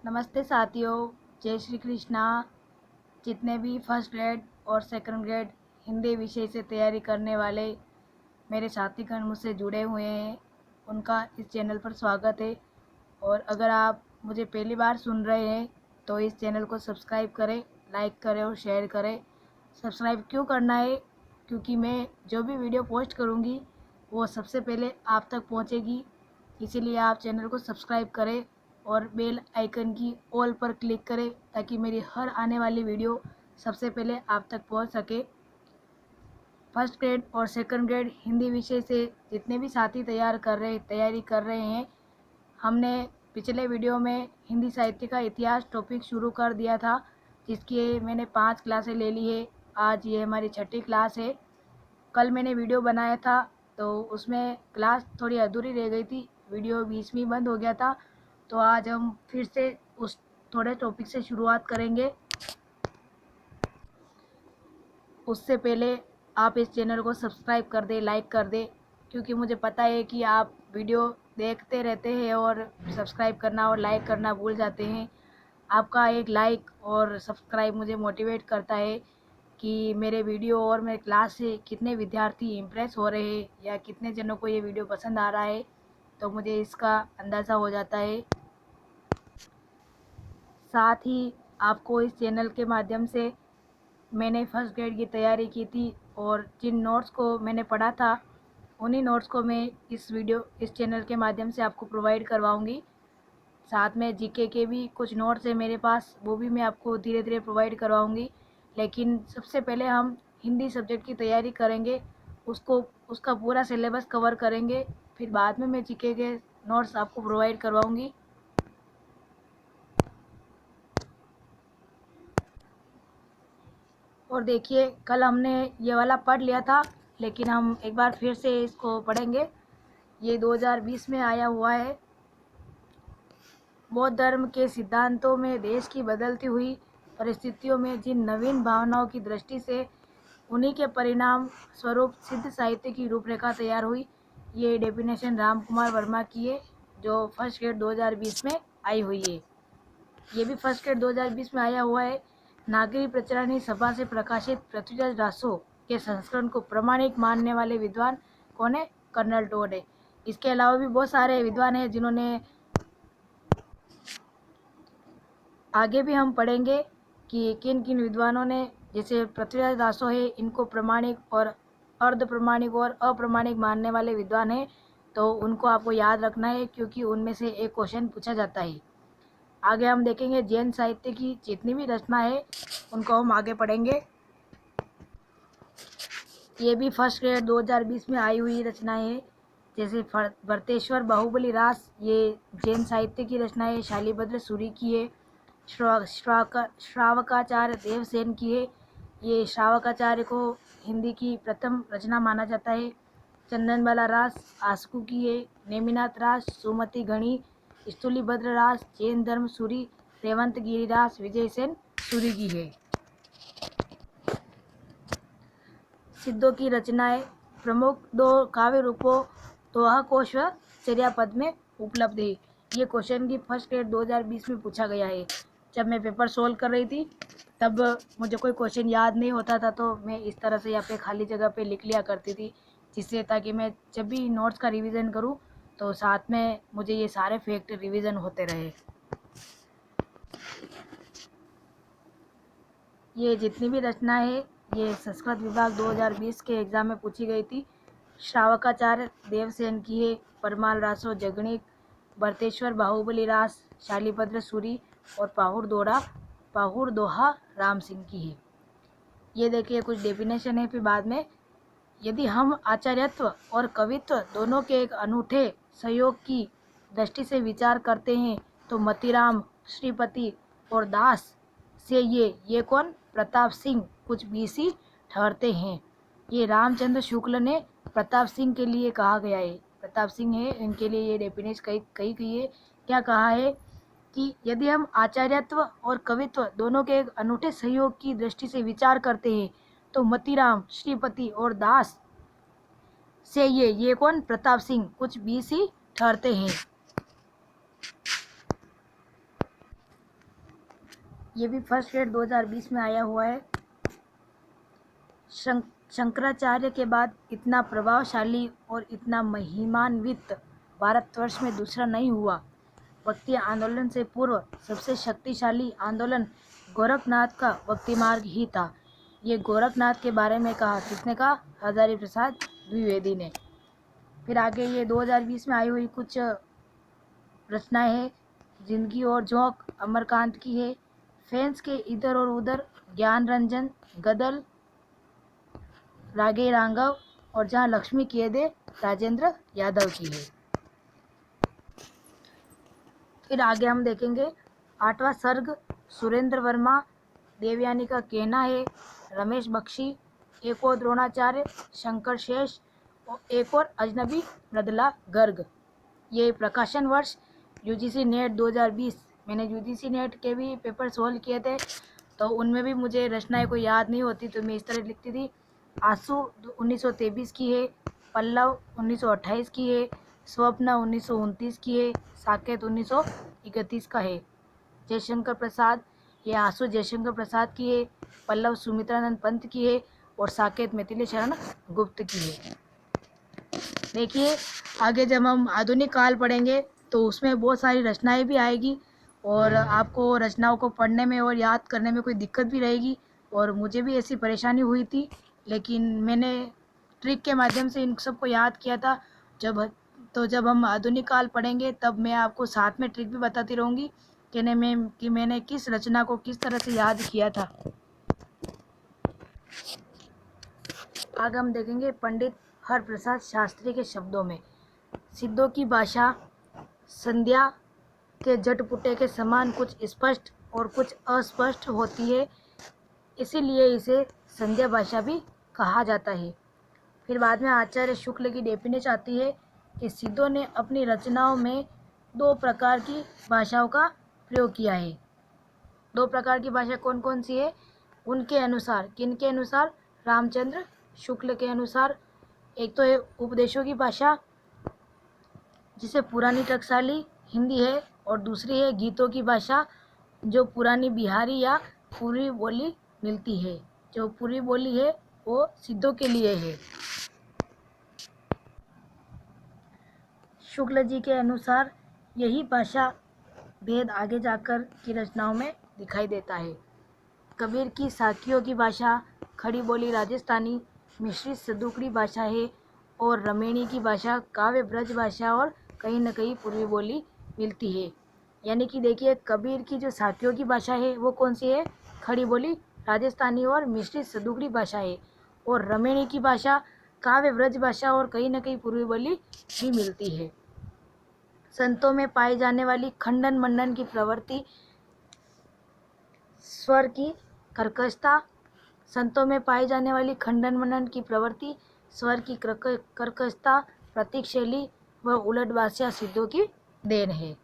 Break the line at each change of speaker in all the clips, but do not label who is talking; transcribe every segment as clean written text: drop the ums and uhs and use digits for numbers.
नमस्ते साथियों, जय श्री कृष्णा। जितने भी फर्स्ट ग्रेड और सेकंड ग्रेड हिंदी विषय से तैयारी करने वाले मेरे साथीगण मुझसे जुड़े हुए हैं, उनका इस चैनल पर स्वागत है। और अगर आप मुझे पहली बार सुन रहे हैं तो इस चैनल को सब्सक्राइब करें, लाइक करें और शेयर करें। सब्सक्राइब क्यों करना है? क्योंकि मैं जो भी वीडियो पोस्ट करूँगी वो सबसे पहले आप तक पहुँचेगी, इसीलिए आप चैनल को सब्सक्राइब करें और बेल आइकन की ऑल पर क्लिक करें ताकि मेरी हर आने वाली वीडियो सबसे पहले आप तक पहुंच सके। फर्स्ट ग्रेड और सेकंड ग्रेड हिंदी विषय से जितने भी साथी तैयारी कर रहे हैं, हमने पिछले वीडियो में हिंदी साहित्य का इतिहास टॉपिक शुरू कर दिया था, जिसकी मैंने 5 क्लासें ले ली है। आज ये हमारी 6ठी क्लास है। कल मैंने वीडियो बनाया था तो उसमें क्लास थोड़ी अधूरी रह गई थी, वीडियो बीच में बंद हो गया था। तो आज हम फिर से उस थोड़े टॉपिक से शुरुआत करेंगे। उससे पहले आप इस चैनल को सब्सक्राइब कर दें, लाइक कर दें, क्योंकि मुझे पता है कि आप वीडियो देखते रहते हैं और सब्सक्राइब करना और लाइक करना भूल जाते हैं। आपका एक लाइक और सब्सक्राइब मुझे मोटिवेट करता है कि मेरे वीडियो और मेरे क्लास से कितने विद्यार्थी इम्प्रेस हो रहे हैं या कितने जनों को ये वीडियो पसंद आ रहा है, तो मुझे इसका अंदाज़ा हो जाता है। साथ ही आपको इस चैनल के माध्यम से मैंने फर्स्ट ग्रेड की तैयारी की थी और जिन नोट्स को मैंने पढ़ा था उन्हीं नोट्स को मैं इस चैनल के माध्यम से आपको प्रोवाइड करवाऊंगी। साथ में जीके के भी कुछ नोट्स है मेरे पास, वो भी मैं आपको धीरे धीरे प्रोवाइड करवाऊंगी। लेकिन सबसे पहले हम हिंदी सब्जेक्ट की तैयारी करेंगे, उसका पूरा सिलेबस कवर करेंगे, फिर बाद में मैं जीके के नोट्स आपको प्रोवाइड करवाऊंगी। और देखिए, कल हमने ये वाला पढ़ लिया था, लेकिन हम एक बार फिर से इसको पढ़ेंगे। ये 2020 में आया हुआ है। बौद्ध धर्म के सिद्धांतों में देश की बदलती हुई परिस्थितियों में जिन नवीन भावनाओं की दृष्टि से उन्हीं के परिणाम स्वरूप सिद्ध साहित्य की रूपरेखा तैयार हुई। ये डेफिनेशन राम कुमार वर्मा की है, जो फर्स्ट ग्रेड 2020 में आई हुई है। ये भी फर्स्ट ग्रेड 2020 में आया हुआ है। नागरी प्रचारणी सभा से प्रकाशित पृथ्वीराज रासो के संस्करण को प्रमाणिक मानने वाले विद्वान कौन है? कर्नल टोड है। इसके अलावा भी बहुत सारे विद्वान हैं जिन्होंने, आगे भी हम पढ़ेंगे कि किन किन विद्वानों ने, जैसे पृथ्वीराज रासो है, इनको प्रमाणिक और अर्ध प्रमाणिक और अप्रमाणिक मानने वाले विद्वान हैं। तो उनको आपको याद रखना है, क्योंकि उनमें से एक क्वेश्चन पूछा जाता है। आगे हम देखेंगे जैन साहित्य की जितनी भी रचना है उनको हम आगे पढ़ेंगे। ये भी फर्स्ट ग्रेड 2020 में आई हुई रचनाएं है, जैसे भरतेश्वर बाहुबली रास, ये जैन साहित्य की रचना है। शालिभद्र सूरी की है। श्रावकाचार्य देवसेन की है। ये श्रावकाचार्य को हिंदी की प्रथम रचना माना जाता है। चंदनबाला रास आसकू की है। नेमिनाथ रास सुमति गणी। स्थूलीभद्र रास जैन धर्म सूरी रेवंत गिरिरास विजयसेन सूरी की है। सिद्धों की रचनाएं प्रमुख 2 काव्य रूपों दोहा कोश व चर्यापद में उपलब्ध है। ये क्वेश्चन की फर्स्ट ग्रेड 2020 में पूछा गया है। जब मैं पेपर सोल्व कर रही थी तब मुझे कोई क्वेश्चन याद नहीं होता था, तो मैं इस तरह से यहाँ पे खाली जगह पे लिख लिया करती थी, जिससे ताकि मैं जब भी नोट्स का रिवीजन करूँ तो साथ में मुझे ये सारे फैक्ट रिवीजन होते रहे। ये जितनी भी रचना है ये संस्कृत विभाग 2020 के एग्ज़ाम में पूछी गई थी। श्रावकाचार्य देवसेन की है। परमाल रासो जगणिक, भरतेश्वर बाहुबली रास शालिभद्र सूरी और पाहुर दोहा राम सिंह की है। ये देखिए कुछ डेफिनेशन है। फिर बाद में, यदि हम आचार्यत्व और कवित्व दोनों के एक अनूठे सहयोग की दृष्टि से विचार करते हैं तो मतीराम, श्रीपति और दास से ये कौन? प्रताप सिंह कुछ बीसी ठहरते हैं। ये रामचंद्र शुक्ल ने प्रताप सिंह के लिए कहा गया है। प्रताप सिंह है, इनके लिए ये डेफिनेशन कही गई है। क्या कहा है कि यदि हम आचार्यत्व और कवित्व दोनों के एक अनूठे सहयोग की दृष्टि से विचार करते हैं तो मतीराम, श्रीपति और दास से ये कौन? प्रताप सिंह कुछ बीसी ठहरते हैं। ये भी फर्स्ट ग्रेड 2020 में आया हुआ है। शंकराचार्य के बाद इतना प्रभावशाली और इतना महिमान्वित भारतवर्ष में दूसरा नहीं हुआ। भक्ति आंदोलन से पूर्व सबसे शक्तिशाली आंदोलन गोरखनाथ का भक्ति मार्ग ही था। ये गोरखनाथ के बारे में कहा किसने कहा? हजारी प्रसाद द्विवेदी ने। फिर आगे ये 2020 में आई हुई कुछ रचनाएं हैं। जिंदगी और झोंक अमरकांत की है। फैंस के इधर और उधर ज्ञान रंजन गदल रागे रांगव और जहाँ लक्ष्मी किए दे राजेंद्र यादव की है। फिर आगे हम देखेंगे 8वां सर्ग सुरेंद्र वर्मा देवयानी का कहना है। रमेश बख्शी, एक और द्रोणाचार्य शंकर शेष और एक और अजनबी मृदुला गर्ग। ये प्रकाशन वर्ष यूजीसी नेट 2020। मैंने यूजीसी नेट के भी पेपर सोल्व किए थे, तो उनमें भी मुझे रचनाएं कोई याद नहीं होती, तो मैं इस तरह लिखती थी। आंसू 1923 की है, पल्लव 1928 की है, स्वप्न 1929 की है, साकेत 1931 का है। जयशंकर प्रसाद, ये आंसू जयशंकर प्रसाद की है, पल्लव सुमित्रानंद पंत की है और साकेत मैथिली शरण गुप्त की है। देखिए आगे जब हम आधुनिक काल पढ़ेंगे तो उसमें बहुत सारी रचनाएं भी आएगी और आपको रचनाओं को पढ़ने में और याद करने में कोई दिक्कत भी रहेगी। और मुझे भी ऐसी परेशानी हुई थी, लेकिन मैंने ट्रिक के माध्यम से इन सबको याद किया था। जब हम आधुनिक काल पढ़ेंगे तब मैं आपको साथ में ट्रिक भी बताती रहूँगी कि मैंने किस रचना को किस तरह से याद किया था। आगे हम देखेंगे पंडित हरप्रसाद शास्त्री के शब्दों में, सिद्धों की भाषा संध्या के जटपुटे के समान कुछ स्पष्ट और कुछ अस्पष्ट होती है, इसीलिए इसे संध्या भाषा भी कहा जाता है। फिर बाद में आचार्य शुक्ल की डेफिनेशन आती है कि सिद्धों ने अपनी रचनाओं में 2 प्रकार की भाषाओं का प्रयोग किया है। 2 प्रकार की भाषा कौन कौन सी है? उनके अनुसार, किनके अनुसार? रामचंद्र शुक्ल के अनुसार। एक तो है उपदेशों की भाषा जिसे पुरानी टकसाली हिंदी है, और दूसरी है गीतों की भाषा जो पुरानी बिहारी या पूर्वी बोली मिलती है। जो पूर्वी बोली है वो सिद्धों के लिए है। शुक्ल जी के अनुसार यही भाषा भेद आगे जाकर की रचनाओं में दिखाई देता है। कबीर की साखियों की भाषा खड़ी बोली राजस्थानी मिश्रित सदुकड़ी भाषा है और रमेणी की भाषा काव्य ब्रज भाषा और कहीं न कहीं पूर्वी बोली मिलती है। यानी कि देखिए कबीर की जो साखियों की भाषा है वो कौन सी है? खड़ी बोली राजस्थानी और मिश्रित सदुकड़ी भाषा है, और रमेणी की भाषा काव्य ब्रज भाषा और कहीं न कहीं पूर्वी बोली भी मिलती है। संतों में पाई जाने वाली खंडन मंडन की प्रवृत्ति, स्वर की कर्कशता, संतों में पाई जाने वाली खंडन मंडन की प्रवृत्ति, स्वर की कर्कशता, प्रतीक शैली व उलट भाषा सिद्धों की देन है।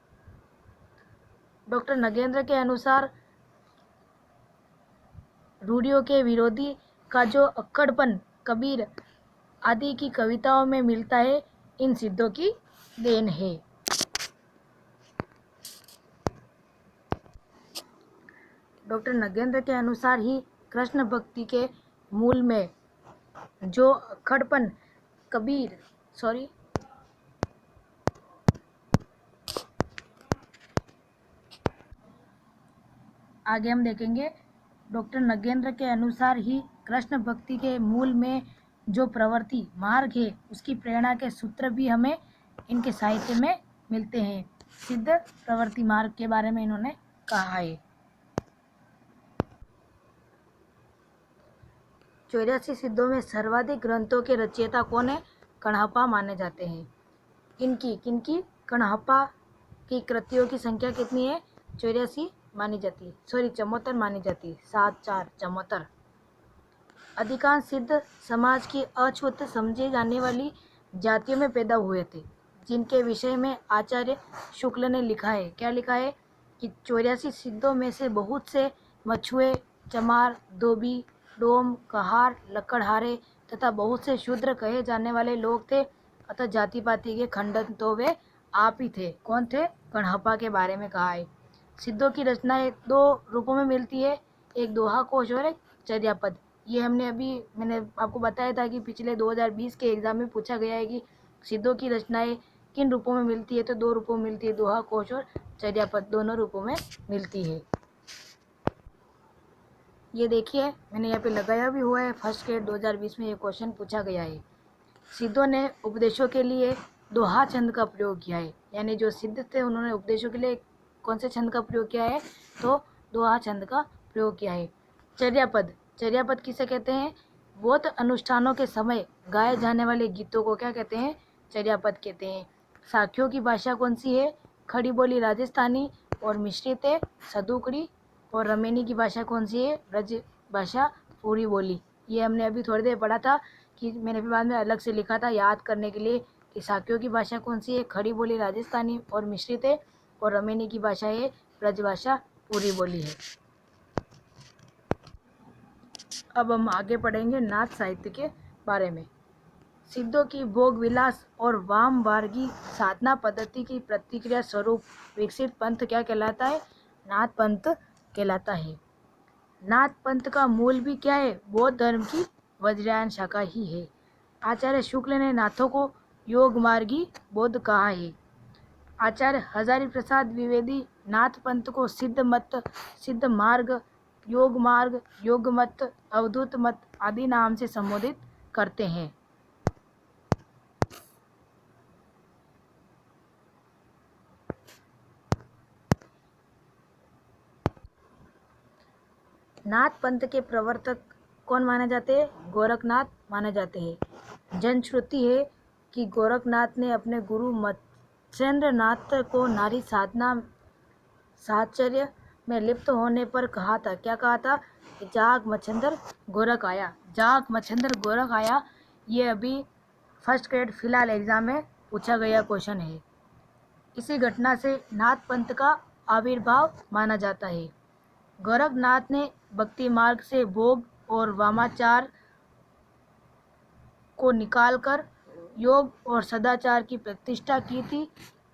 डॉक्टर नगेंद्र के अनुसार रूढ़ियों के विरोधी का जो अक्कड़पन कबीर आदि की कविताओं में मिलता है, इन सिद्धों की देन है। डॉक्टर नगेंद्र के अनुसार ही कृष्ण भक्ति के मूल में जो अक्कड़पन आगे हम देखेंगे डॉक्टर नगेंद्र के अनुसार ही कृष्ण भक्ति के मूल में जो प्रवृत्ति मार्ग है उसकी प्रेरणा के सूत्र भी हमें इनके साहित्य में मिलते हैं। सिद्ध प्रवृत्ति मार्ग के बारे में इन्होंने कहा है। 84 सिद्धों में सर्वाधिक ग्रंथों के रचयिता कौन है? कण्हप्पा माने जाते हैं। किनकी? कण्हप्पा की कृतियों की संख्या कितनी है? 84 मानी जाती है, 74 मानी जाती है, 7-4 74। अधिकांश सिद्ध समाज की अछूत समझी जाने वाली जातियों में पैदा हुए थे, जिनके विषय में आचार्य शुक्ल ने लिखा है। क्या लिखा है? कि 84 सिद्धों में से बहुत से मछुए, चमार, धोबी, डोम, कहार, लकड़हारे तथा बहुत से शूद्र कहे जाने वाले लोग थे, अतः जाति पाति के खंडन तो वे आप ही थे। कौन थे? कण्हप्पा के बारे में कहा है। सिद्धों की रचनाएं दो रूपों में मिलती है, एक दोहा कोश और एक चर्यापद। ये मैंने आपको बताया था कि पिछले 2020 के एग्जाम में पूछा गया है कि सिद्धों की रचनाएं किन रूपों में मिलती है, तो दो रूपों में मिलती है, दोहा कोश और चर्यापद, दोनों रूपों में मिलती है। ये देखिए मैंने यहाँ पे लगाया भी हुआ है, फर्स्ट ग्रेड 2020 में ये क्वेश्चन पूछा गया है। सिद्धों ने उपदेशों के लिए दोहा छंद का प्रयोग किया है, यानी जो सिद्ध थे उन्होंने उपदेशों के लिए कौन से छंद का प्रयोग किया है, तो दोहा छंद का प्रयोग किया है। चर्यापद, चर्यापद किसे कहते हैं, बहुत अनुष्ठानों के समय गाए जाने वाले गीतों को क्या कहते हैं, चर्यापद कहते हैं। साखियों की भाषा कौन सी है, खड़ी बोली राजस्थानी और मिश्रित है सदुकड़ी, और रमेनी की भाषा कौन सी है, ब्रज भाषा पूरी बोली। ये हमने अभी थोड़ी देर पढ़ा था कि मैंने फिर बाद में अलग से लिखा था याद करने के लिए कि साक्यों की भाषा कौन सी है, खड़ी बोली राजस्थानी और मिश्रित है, और रमेनी की भाषा है ब्रज भाषा पूरी बोली है। अब हम आगे पढ़ेंगे नाथ साहित्य के बारे में। सिद्धों की भोग विलास और वाम वार्गी साधना पद्धति की प्रतिक्रिया स्वरूप विकसित पंथ क्या कहलाता है, नाथ पंथ कहलाता है। नाथ पंथ का मूल भी क्या है, बौद्ध धर्म की वज्रयान शाखा ही है। आचार्य शुक्ल ने नाथों को योग मार्गी बौद्ध कहा है। आचार्य हजारी प्रसाद द्विवेदी नाथ पंथ को सिद्ध मत, सिद्ध मार्ग, योग मार्ग, योग मत, अवधूत मत आदि नाम से संबोधित करते हैं। नाथ पंथ के प्रवर्तक कौन माने जाते हैं, गोरखनाथ माने जाते हैं। जनश्रुति है कि गोरखनाथ ने अपने गुरु मत्स्येंद्र नाथ को नारी साधना साहचर्य में लिप्त होने पर कहा था, क्या कहा था, जाग मच्छंदर गोरख आया, जाग मच्छंदर गोरख आया। ये अभी फर्स्ट ग्रेड फिलहाल एग्जाम में पूछा गया क्वेश्चन है। इसी घटना से नाथ पंथ का आविर्भाव माना जाता है। गोरखनाथ ने भक्ति मार्ग से भोग और वामाचार को निकालकर योग और सदाचार की प्रतिष्ठा की थी।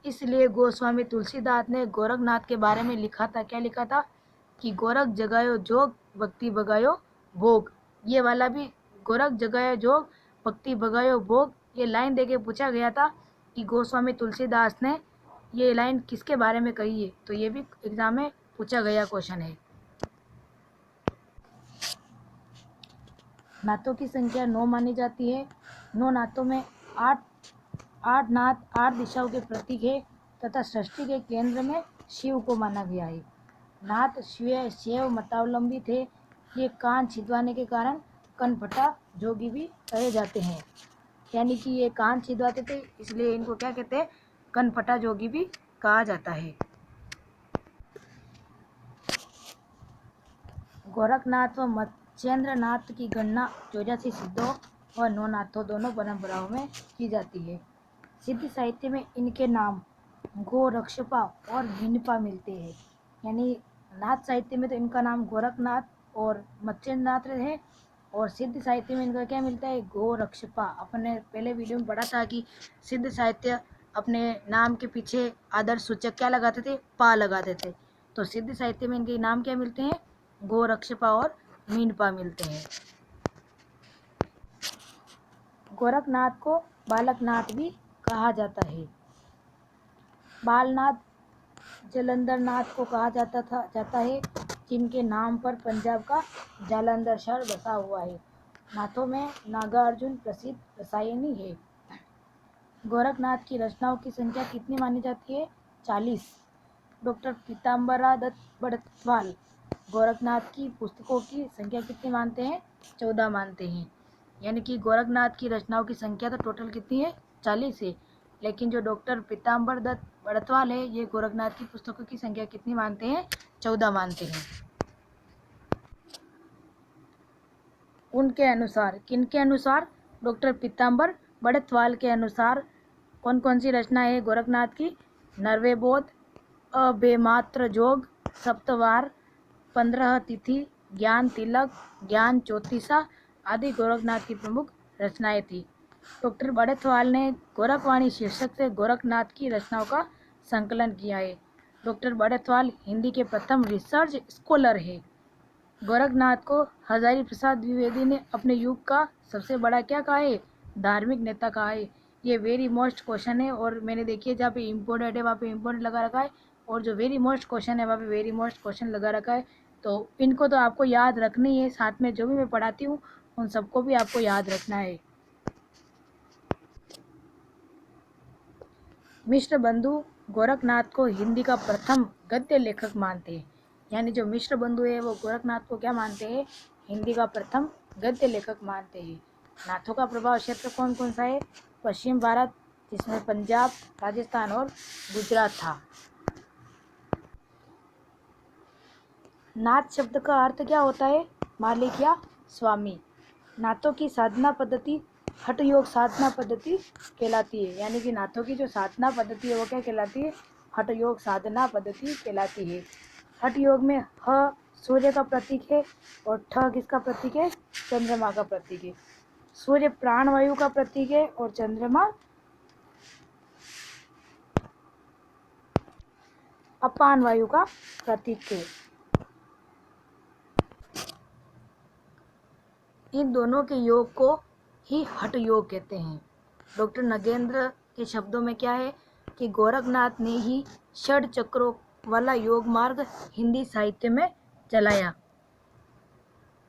इसलिए गोस्वामी तुलसीदास ने गोरखनाथ के बारे में लिखा था, क्या लिखा था, कि गोरख जगायो जोग भक्ति भगायो भोग। ये वाला भी गोरख जगायो जोग भक्ति भगायो भोग, ये लाइन देके पूछा गया था कि गोस्वामी तुलसीदास ने ये लाइन किसके बारे में कही है, तो ये भी एग्जाम में पूछा गया क्वेश्चन है। नाथों की संख्या 9 मानी जाती है। 9 नाथों में आठ नाथ 8 दिशाओं के प्रतीक है तथा सृष्टि के केंद्र में शिव को माना गया है। नाथ शैव मतावलंबी थे। ये कान छिदवाने के कारण कनफटा जोगी भी कहे जाते हैं, यानी कि ये कान छिदवाते थे इसलिए इनको क्या कहते हैं, कनफटा जोगी भी कहा जाता है। गोरखनाथ व मत्स्येंद्र नाथ की गणना 84 सिद्धों व 9 नाथों दोनों परंपराओं में की जाती है। सिद्ध साहित्य में इनके नाम गोरक्षपा और भिन्नपा मिलते हैं, यानी नाथ साहित्य में तो इनका नाम गोरखनाथ और मत्स्येंद्र नाथ है, और सिद्ध साहित्य में इनका क्या मिलता है, गोरक्षपा। अपने पहले वीडियो में पढ़ा था कि सिद्ध साहित्य अपने नाम के पीछे आदर्श सूचक क्या लगाते थे, पा लगाते थे, तो सिद्ध साहित्य में इनके नाम क्या मिलते हैं, गोरक्षपा और मीनपा मिलते हैं। गोरखनाथ को बालकनाथ भी कहा जाता है। बालनाथ जालंधर नाथ को कहा जाता है, जिनके नाम पर पंजाब का जालंधर शहर बसा हुआ है। नाथों में नागार्जुन प्रसिद्ध रसायनी है। गोरखनाथ की रचनाओं की संख्या कितनी मानी जाती है, 40। डॉक्टर पीताम्बरा दत्त बड़तवाल गोरखनाथ की पुस्तकों की संख्या कितनी मानते हैं, 14 मानते हैं। यानी कि गोरखनाथ की रचनाओं की संख्या तो टोटल कितनी है, 40 है, लेकिन जो डॉक्टर पीताम्बर दत्त बड़तवाल है ये गोरखनाथ की पुस्तकों की संख्या कितनी मानते हैं, 14 मानते हैं। उनके अनुसार, किनके अनुसार, डॉक्टर पीताम्बर बड़तवाल के अनुसार कौन कौन सी रचना है गोरखनाथ की, नर्वेबोध, अबेमात्र जोग, सप्तवार, 15 तिथि, ज्ञान तिलक, ज्ञान चौतीसा आदि गोरखनाथ की प्रमुख रचनाएं थी। डॉक्टर बड़तवाल ने गोरखवाणी शीर्षक से गोरखनाथ की रचनाओं का संकलन किया है। डॉक्टर बड़त्वाल हिंदी के प्रथम रिसर्च स्कॉलर है। गोरखनाथ को हजारी प्रसाद द्विवेदी ने अपने युग का सबसे बड़ा क्या कहा है? धार्मिक नेता कहा है। ये वेरी मोस्ट क्वेश्चन है और मैंने देखिए जहाँ पे इम्पोर्टेंट है वहाँ पे इम्पोर्टेंट लगा रखा है और जो वेरी मोस्ट क्वेश्चन है वहाँ पे वेरी मोस्ट क्वेश्चन लगा रखा है। तो इनको तो आपको याद रखनी है, साथ में जो भी मैं पढ़ाती हूँ उन सबको भी आपको याद रखना है। मिश्र बंधु गोरखनाथ को हिंदी का प्रथम गद्य लेखक मानते हैं। यानी जो मिश्र बंधु है वो गोरखनाथ को क्या मानते हैं? हिंदी का प्रथम गद्य लेखक मानते हैं। नाथों का प्रभाव क्षेत्र कौन कौन सा है? पश्चिम भारत, जिसमें पंजाब, राजस्थान और गुजरात था। नाथ शब्द का अर्थ क्या होता है? मालिक या स्वामी। नाथों की साधना पद्धति हठ योग साधना पद्धति कहलाती है। यानी कि नाथों की जो साधना पद्धति है वो क्या कहलाती है? हठ योग साधना पद्धति कहलाती है। हठ योग में ह सूर्य का प्रतीक है और ठ किसका प्रतीक है? चंद्रमा का प्रतीक है। सूर्य प्राणवायु का प्रतीक है और चंद्रमा अपान वायु का प्रतीक है। इन दोनों के योग को ही हठ योग कहते हैं। डॉक्टर नगेंद्र के शब्दों में क्या है कि गोरखनाथ ने ही षड चक्रों वाला योग मार्ग हिंदी साहित्य में चलाया।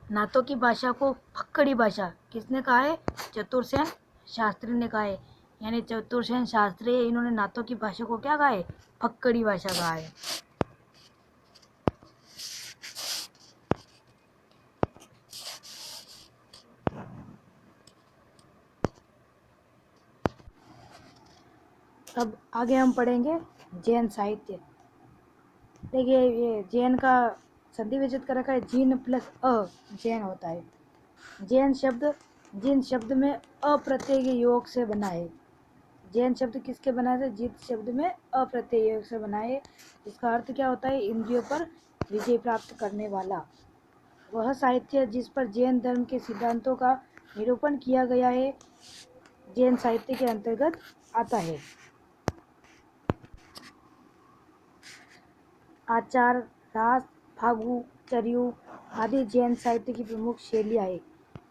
नाथों की भाषा को फक्कड़ी भाषा किसने कहा है? चतुरसेन शास्त्री ने कहा है। यानी चतुरसेन शास्त्री इन्होंने नाथों की भाषा को क्या कहा है? फक्कड़ी भाषा कहा है। अब आगे हम पढ़ेंगे जैन साहित्य। देखिए ये जैन का संधि विच्छेद कर रखा है, जीन प्लस अ जैन होता है। जैन शब्द जिन शब्द में अप्रत्यय के योग से बना है। जैन शब्द किसके बना है? जित शब्द में अप्रत्यय योग से बना है। इसका अर्थ क्या होता है? इंद्रियों पर विजय प्राप्त करने वाला। वह साहित्य जिस पर जैन धर्म के सिद्धांतों का निरूपण किया गया है जैन साहित्य के अंतर्गत आता है। आचार, रास, फागु, चर्यु आदि जैन साहित्य की प्रमुख शैलियाँ है।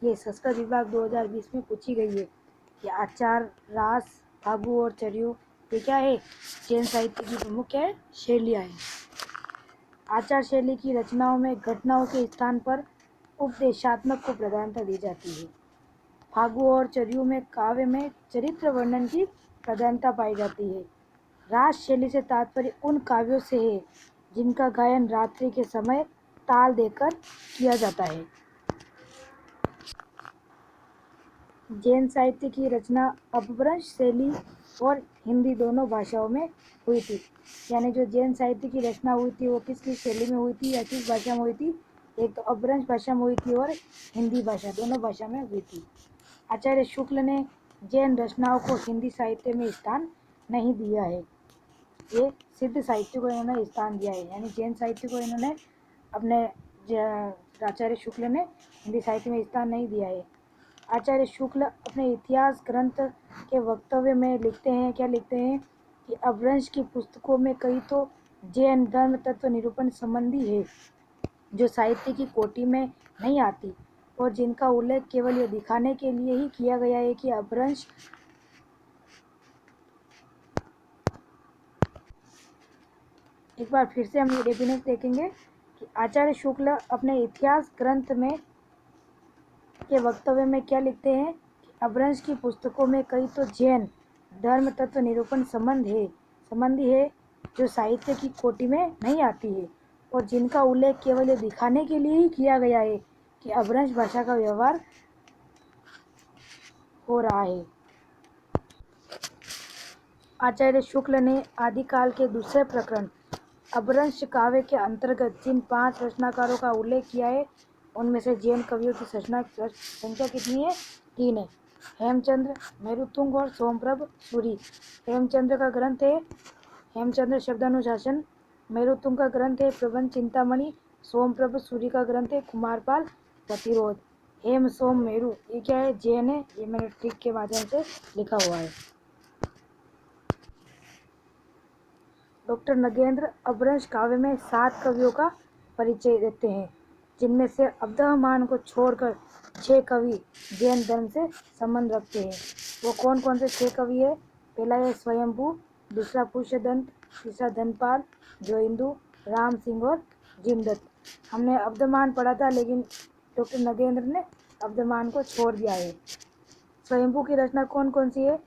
ये संस्कृत विभाग 2020 में पूछी गई है कि आचार, रास, फागु और चर्यु ये क्या है? जैन साहित्य की प्रमुख क्या है? शैलियाँ है। आचार शैली की रचनाओं में घटनाओं के स्थान पर उपदेशात्मक को प्रधानता दी जाती है। फागु और चर्यु में काव्य में चरित्र वर्णन की प्रधानता पाई जाती है। रास शैली से तात्पर्य उन काव्यों से है जिनका गायन रात्रि के समय ताल देकर किया जाता है। जैन साहित्य की रचना अपभ्रंश शैली और हिंदी दोनों भाषाओं में हुई थी। यानी जो जैन साहित्य की रचना हुई थी वो किस किस शैली में हुई थी या किस भाषा में हुई थी? एक तो अपभ्रंश भाषा में हुई थी और हिंदी भाषा, दोनों भाषा में हुई थी। आचार्य शुक्ल ने जैन रचनाओं को हिंदी साहित्य में स्थान नहीं दिया है। ये सिद्ध साहित्य को इन्होंने स्थान दिया है। यानी जैन साहित्य को इन्होंने अपने आचार्य शुक्ल ने हिंदी साहित्य में स्थान नहीं दिया है। आचार्य शुक्ल अपने इतिहास ग्रंथ के वक्तव्य में लिखते हैं, क्या लिखते हैं कि अपभ्रंश की पुस्तकों में कई तो जैन धर्म तत्व निरूपण संबंधी है जो साहित्य की कोटि में नहीं आती और जिनका उल्लेख केवल ये दिखाने के लिए ही किया गया है कि अपभ्रंश एक बार फिर से हम ये डेफिनेशन देखेंगे कि आचार्य शुक्ल अपने इतिहास ग्रंथ में के वक्तव्य में क्या लिखते हैं कि अपभ्रंश की पुस्तकों में कई तो जैन धर्म तत्व निरूपण संबंधी है जो साहित्य की कोटि में नहीं आती है और जिनका उल्लेख केवल ये दिखाने के लिए ही किया गया है कि अपभ्रंश भाषा का व्यवहार हो रहा है। आचार्य शुक्ल ने आदिकाल के दूसरे प्रकरण अपभ्रंश काव्य के अंतर्गत जिन 5 रचनाकारों का उल्लेख किया है उनमें से जैन कवियों की संख्या कितनी है? 3 है। हेमचंद्र, मेरुतुंग और सोमप्रभ सूरी। हेमचंद्र का ग्रंथ है हेमचंद्र शब्दानुशासन, मेरुतुंग का ग्रंथ है प्रबंध चिंतामणि, सोमप्रभ सूरी का ग्रंथ है कुमारपाल प्रतिरोध। हेम सोम मेरु ये क्या है? जैन है। ये मैंने ट्रिक के माध्यम से लिखा हुआ है। डॉक्टर नगेंद्र अपभ्रंश काव्य में 7 कवियों का परिचय देते हैं, जिनमें से अब्दुर्रहमान को छोड़कर 6 कवि जैन धर्म से संबंध रखते हैं। वो कौन कौन से 6 कवि है? पहला है स्वयंभू, दूसरा पुष्यदंत, तीसरा धनपाल, जोइंदू, राम सिंह और जिमदत्त। हमने अब्दुर्रहमान पढ़ा था, लेकिन डॉक्टर नगेंद्र ने अब्दुर्रहमान को छोड़ दिया है। स्वयंभू की रचना कौन कौन सी है?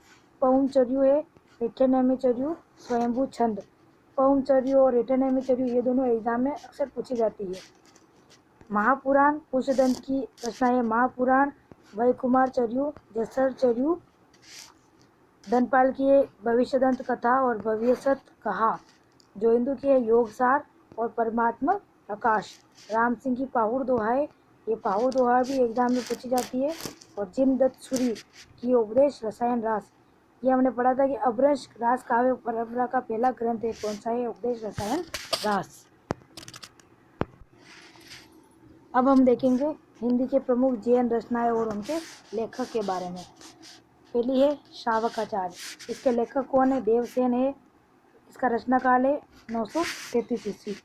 पहुमचर्यु है, रिठ्ठनेमिचर्यु, स्वयंभू छंद। पहुमचर्यु और रिठ्ठनेमिचर्यु ये दोनों एग्जाम में अक्सर पूछी जाती है। महापुराण पुष्यदंत की रचना है महापुराण, वैकुमारचर्यु, जसरचर्यु। धनपाल की है भविष्यदंत कथा और भविष्यत कहा। जोइंदू की है योगसार और परमात्मा प्रकाश। राम सिंह की पाहुड़ दोहा है, ये पाहुड़ दोहा भी एग्जाम में पूछी जाती है। और जिमदत्त सूरी की उपदेश रसायन रास, ये हमने पढ़ा था कि अपभ्रंश रास काव्य परंपरा का पहला ग्रंथ है। कौन सा है? उपदेश रसायन रास। अब हम देखेंगे हिंदी के प्रमुख जैन रचनाएं और उनके लेखक के बारे में। पहली है शावकाचार्य। इसके लेखक कौन है? देवसेन है। इसका रचना काल है 933 ईस्वी।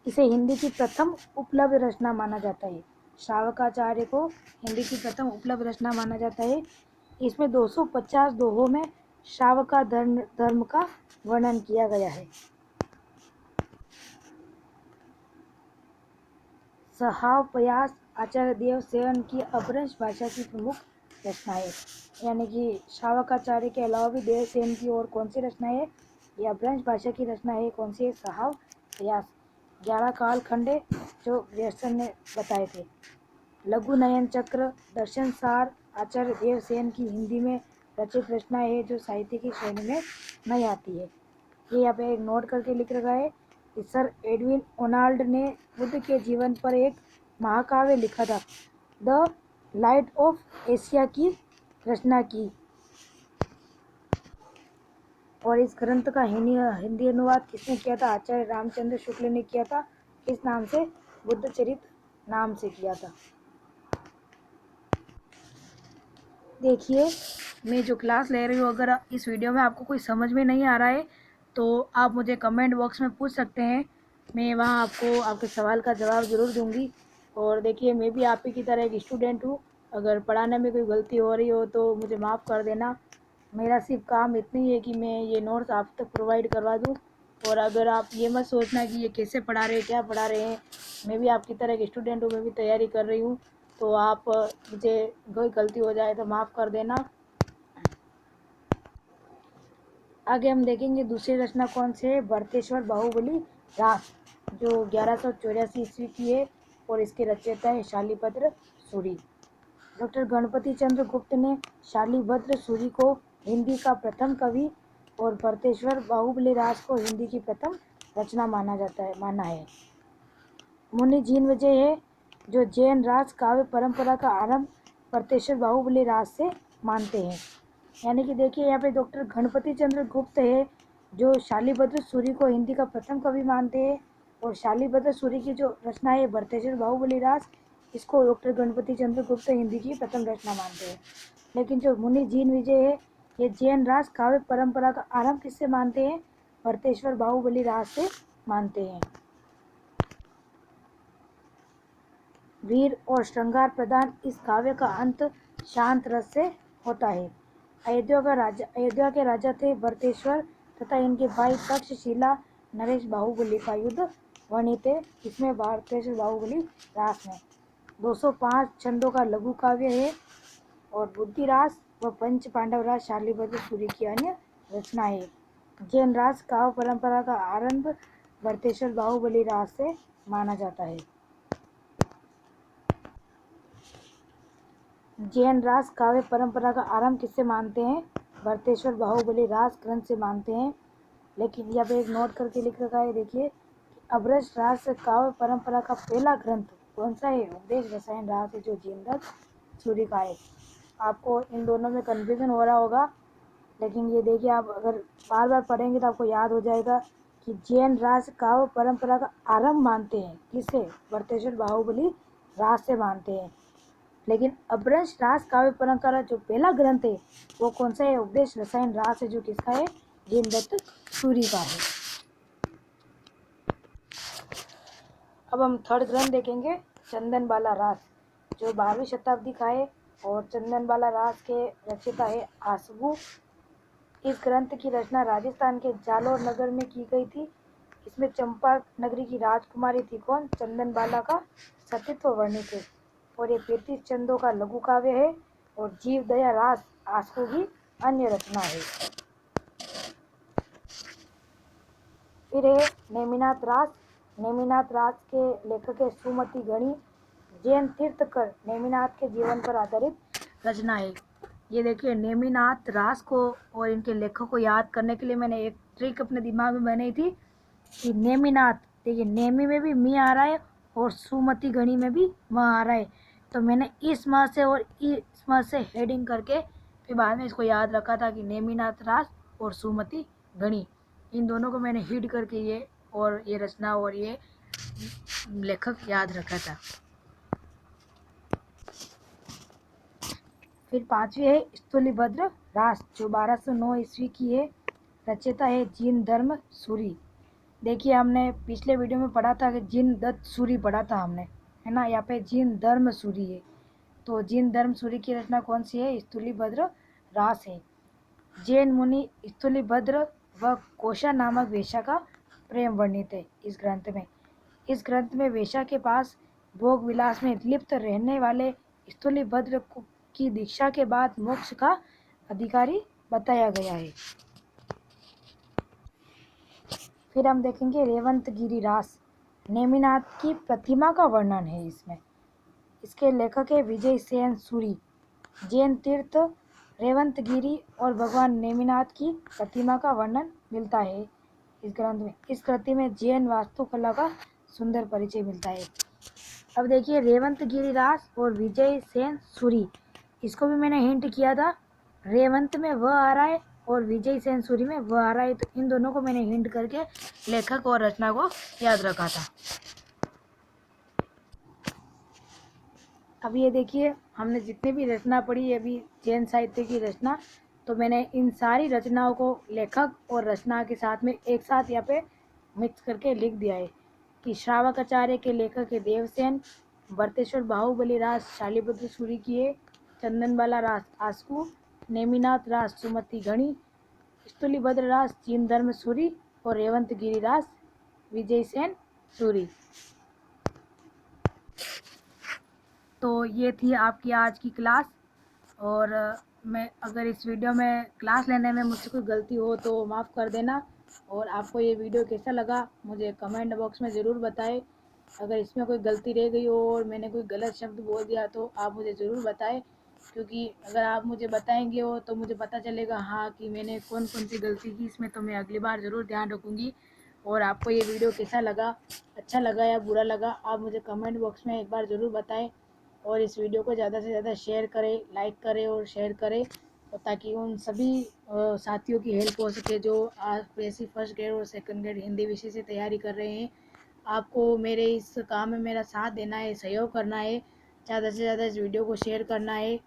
इसे हिंदी की प्रथम उपलब्ध रचना माना जाता है। शावकाचार्य को हिंदी की प्रथम उपलब्ध रचना माना जाता है। इसमें 250 दोहों में शावका धर्म का वर्णन किया गया है। सहावपयास आचार्य देवसेन की अपभ्रंश भाषा की प्रमुख रचना है। यानी कि शावकाचार्य के अलावा भी देवसेन की और कौन सी रचना है? यह अपभ्रंश भाषा की रचना है। कौन सी है? सहावपयास। 11 काल खंड है जो ग्रेसन ने बताए थे। लघु नयन चक्र, दर्शन सार आचार्य देवसेन की हिंदी में रचित रचना है जो साहित्य की श्रेणी में नहीं आती है। ये यहाँ पे एक नोट करके लिख रखा है कि सर एडविन ओनाल्ड ने बुद्ध के जीवन पर एक महाकाव्य लिखा था, द लाइट ऑफ एशिया की रचना की। और इस ग्रंथ का हिंदी अनुवाद किसने किया था? आचार्य रामचंद्र शुक्ल ने किया था। किस नाम से? बुद्ध चरित नाम से किया था। देखिए, मैं जो क्लास ले रही हूँ, अगर इस वीडियो में आपको कोई समझ में नहीं आ रहा है तो आप मुझे कमेंट बॉक्स में पूछ सकते हैं। मैं वहाँ आपको आपके सवाल का जवाब ज़रूर दूंगी। और देखिए, मैं भी आप ही की तरह एक स्टूडेंट हूँ। अगर पढ़ाने में कोई गलती हो रही हो तो मुझे माफ़ कर देना। मेरा सिर्फ काम इतना ही है कि मैं ये नोट्स आप तक प्रोवाइड करवा दूँ। और अगर आप ये मत सोचना कि ये कैसे पढ़ा रहे हैं, क्या पढ़ा रहे हैं, मैं भी आपकी तरह एक स्टूडेंट हूँ, मैं भी तैयारी कर रही हूँ। तो आप मुझे कोई गलती हो जाए तो माफ़ कर देना। आगे हम देखेंगे दूसरी रचना कौन सी है? भरतेश्वर बाहुबली रास, जो 1184 ईस्वी की है। और इसके रचयिता है शालिभद्र सूरी। डॉक्टर गणपति चंद्र गुप्त ने शालिभद्र सूरी को हिंदी का प्रथम कवि और भरतेश्वर बाहुबली रास को हिंदी की प्रथम रचना माना है। मुनि जीन विजय है, जो जैन रास काव्य परंपरा का आरंभ भरतेश्वर बाहुबली रास से मानते हैं। यानी कि देखिए, यहाँ पे डॉक्टर गणपति चंद्र गुप्त है जो शालिभद्र सूरी को हिंदी का प्रथम कवि मानते हैं। और शालिभद्र सूरी की जो रचना है भरतेश्वर बाहुबली रास, इसको डॉक्टर गणपति चंद्र गुप्त हिंदी की प्रथम रचना मानते हैं। लेकिन जो मुनि जीन विजय है, ये जैन रास काव्य परंपरा का आरंभ किससे मानते हैं? भरतेश्वर बाहुबली रास से मानते हैं। वीर और श्रृंगार प्रधान इस काव्य का अंत शांत रस से होता है। अयोध्या के राजा थे भरतेश्वर तथा इनके भाई तक्षशिला नरेश बाहुबली का युद्ध वर्णित है इसमें भरतेश्वर बाहुबली रास में। 205 छंदों का लघु काव्य है। और बुद्धि रास व पंच पांडव रास शालिभद्र सूरी की अन्य रचना है। जैन रास काव्य परंपरा का आरंभ भरतेश्वर बाहुबली रास से माना जाता है। जैन रास काव्य परंपरा का आरंभ किससे मानते हैं? भरतेश्वर बाहुबली रास ग्रंथ से मानते हैं। लेकिन यहाँ पे एक नोट करके लिख रखा है, देखिए, अपभ्रंश रास काव्य परंपरा का पहला ग्रंथ कौन सा है? उपदेश रसायन रास है, जो जिमदत्त सूरी का है। आपको इन दोनों में कन्फ्यूजन हो रहा होगा, लेकिन ये देखिए, आप अगर बार बार पढ़ेंगे तो आपको याद हो जाएगा कि जैन रास काव्य परंपरा का आरंभ मानते हैं किससे? भरतेश्वर बाहुबली रास से मानते हैं। लेकिन अपभ्रंश रास काव्य परंपरा जो पहला ग्रंथ है वो कौन सा है? उपदेश रसायन रास है, जो किसका है? जिमदत्त सूरी का है। अब हम थर्ड ग्रंथ देखेंगे, चंदन बाला रास, जो 12वीं शताब्दी का है और चंदन बाला रास के रचयिता है आसगू। इस ग्रंथ की रचना राजस्थान के जालोर नगर में की गई थी। इसमें चंपा नगरी की राजकुमारी थी कौन, चंदन बाला का सतीत्व वर्णित है और ये 35 चंदों का लघु काव्य है और जीव दया रास आसगू की अन्य रचना है। फिर है नेमिनाथ रास। नेमिनाथ रास के लेखक है सुमति गणी। जैन तीर्थकर नेमिनाथ के जीवन पर आधारित रचना है। ये देखिए नेमिनाथ रास को और इनके लेखक को याद करने के लिए मैंने एक ट्रिक अपने दिमाग में बनाई थी कि नेमिनाथ, देखिए नेमी में भी मी आ रहा है और सुमति गणी में भी म आ रहा है, तो मैंने इस म से और इस म से हेडिंग करके फिर बाद में इसको याद रखा था कि नेमिनाथ रास और सुमति गणी, इन दोनों को मैंने हिट करके ये रचना और ये लेखक याद रखा था। फिर 5वीं है स्थूलिभद्र रास, जो 1209 ईस्वी की है। रचयिता है जीन धर्म सूरी। देखिए हमने पिछले वीडियो में पढ़ा था कि जिन दत्त सूरी पढ़ा था हमने, है ना। यहाँ पे जिन धर्म सूरी है, तो जिन धर्म सूरी की रचना कौन सी है, स्थूलिभद्र रास है। जैन मुनि स्थूलिभद्र व कोशा नामक वेश्या का प्रेम वर्णित है इस ग्रंथ में। इस ग्रंथ में वेश्या के पास भोग विलास में लिप्त रहने वाले स्थूलिभद्र की दीक्षा के बाद मोक्ष का अधिकारी बताया गया है। फिर हम देखेंगे रेवंतगिरी रास। नेमिनाथ की प्रतिमा का वर्णन है इसमें। इसके लेखक है विजय सेन सूरी। जैन तीर्थ रेवंतगिरी और भगवान नेमिनाथ की प्रतिमा का वर्णन मिलता है इस ग्रंथ में। इस कृति में जैन वास्तुकला का सुंदर परिचय मिलता है। अब देखिए रेवंतगिरी रास और विजय सेन सूरी, इसको भी मैंने हिंट किया था। रेवंत में व आ रहा है और विजय सेन सूरी में व आ रहा है, तो इन दोनों को मैंने हिंट करके लेखक और रचना को याद रखा था। अब ये देखिए हमने जितनी भी रचना पढ़ी अभी जैन साहित्य की रचना, तो मैंने इन सारी रचनाओं को लेखक और रचना के साथ में एक साथ यहाँ पे मिक्स करके लिख दिया है कि श्रावकाचार्य के लेखक है देवसेन, भरतेश्वर बाहुबली रास शालिभद्र सूरी की है, चंदनबाला रास आसकू, नेमिनाथ रास सुमति गणी, स्थूलिभद्र रास जीन धर्म सूरी और रेवंतगिरी रास विजय सेन सूरी। तो ये थी आपकी आज की क्लास, और मैं अगर इस वीडियो में क्लास लेने में मुझसे कोई गलती हो तो माफ़ कर देना। और आपको ये वीडियो कैसा लगा मुझे कमेंट बॉक्स में ज़रूर बताएं। अगर इसमें कोई गलती रह गई हो और मैंने कोई गलत शब्द बोल दिया तो आप मुझे ज़रूर बताएं, क्योंकि अगर आप मुझे बताएंगे हो तो मुझे पता चलेगा हाँ कि मैंने कौन कौन सी गलती की इसमें, तो मैं अगली बार ज़रूर ध्यान रखूँगी। और आपको ये वीडियो कैसा लगा, अच्छा लगा या बुरा लगा, आप मुझे कमेंट बॉक्स में एक बार ज़रूर बताएं। और इस वीडियो को ज़्यादा से ज़्यादा शेयर करें, लाइक करें और शेयर करें, और ताकि उन सभी साथियों की हेल्प हो सके जो वैसी फर्स्ट ग्रेड और सेकंड ग्रेड हिंदी विषय से तैयारी कर रहे हैं। आपको मेरे इस काम में मेरा साथ देना है, सहयोग करना है, ज़्यादा से ज़्यादा इस वीडियो को शेयर करना है।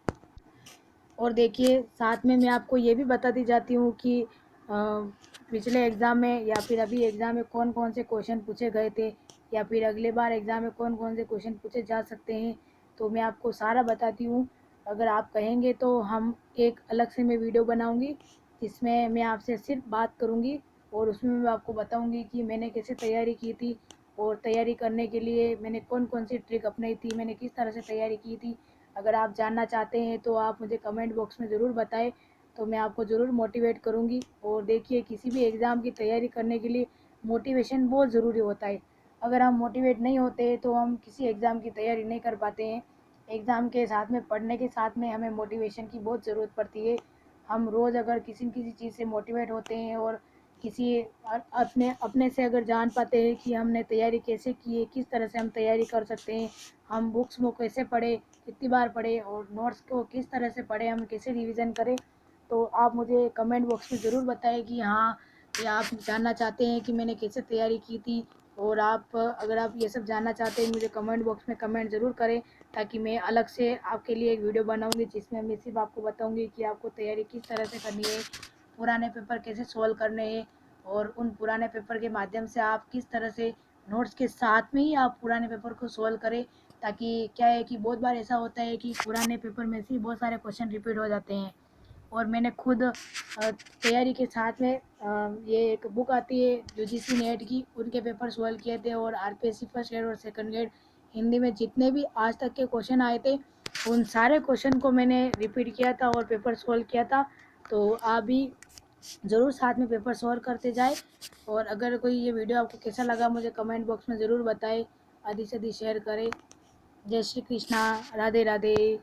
और देखिए साथ में मैं आपको ये भी बताती जाती हूँ कि पिछले एग्ज़ाम में या फिर अभी एग्ज़ाम में कौन कौन से क्वेश्चन पूछे गए थे, या फिर अगले बार एग्ज़ाम में कौन कौन से क्वेश्चन पूछे जा सकते हैं, तो मैं आपको सारा बताती हूँ। अगर आप कहेंगे तो हम एक अलग से मैं वीडियो बनाऊँगी जिसमें मैं आपसे सिर्फ बात करूँगी, और उसमें मैं आपको बताऊँगी कि मैंने कैसे तैयारी की थी और तैयारी करने के लिए मैंने कौन कौन सी ट्रिक अपनाई थी, मैंने किस तरह से तैयारी की थी। अगर आप जानना चाहते हैं तो आप मुझे कमेंट बॉक्स में ज़रूर बताएं, तो मैं आपको ज़रूर मोटिवेट करूंगी। और देखिए किसी भी एग्ज़ाम की तैयारी करने के लिए मोटिवेशन बहुत ज़रूरी होता है। अगर हम मोटिवेट नहीं होते तो हम किसी एग्ज़ाम की तैयारी नहीं कर पाते हैं। एग्ज़ाम के साथ में पढ़ने के साथ में हमें मोटिवेशन की बहुत ज़रूरत पड़ती है। हम रोज़ अगर किसी न किसी चीज़ से मोटिवेट होते हैं और किसी अपने अपने से अगर जान पाते हैं कि हमने तैयारी कैसे की है, किस तरह से हम तैयारी कर सकते हैं, हम बुक्स को कैसे पढ़े, कितनी बार पढ़े, और नोट्स को किस तरह से पढ़े, हम कैसे रिवीजन करें, तो आप मुझे कमेंट बॉक्स में ज़रूर बताएं कि हाँ ये आप जानना चाहते हैं कि मैंने कैसे तैयारी की थी। और आप अगर आप ये सब जानना चाहते हैं मुझे कमेंट बॉक्स में कमेंट ज़रूर करें, ताकि मैं अलग से आपके लिए एक वीडियो बनाऊंगी जिसमें मैं सिर्फ आपको बताऊंगी कि आपको तैयारी किस तरह से करनी है, पुराने पेपर कैसे सॉल्व करने हैं, और उन पुराने पेपर के माध्यम से आप किस तरह से नोट्स के साथ में ही आप पुराने पेपर को सॉल्व करें, ताकि क्या है कि बहुत बार ऐसा होता है कि पुराने पेपर में से ही बहुत सारे क्वेश्चन रिपीट हो जाते हैं। और मैंने खुद तैयारी के साथ में ये एक बुक आती है यूजीसी नेट की, उनके पेपर सॉल्व किए थे। और आरपीएससी फर्स्ट ग्रेड और सेकंड ग्रेड हिंदी में जितने भी आज तक के क्वेश्चन आए थे, उन सारे क्वेश्चन को मैंने रिपीट किया था और पेपर सॉल्व किया था। तो आप भी ज़रूर साथ में पेपर सॉल्व करते जाए। और अगर कोई ये वीडियो आपको कैसा लगा मुझे कमेंट बॉक्स में ज़रूर बताएं, अधिक से अधिक शेयर करें। जय श्री कृष्णा, राधे राधे।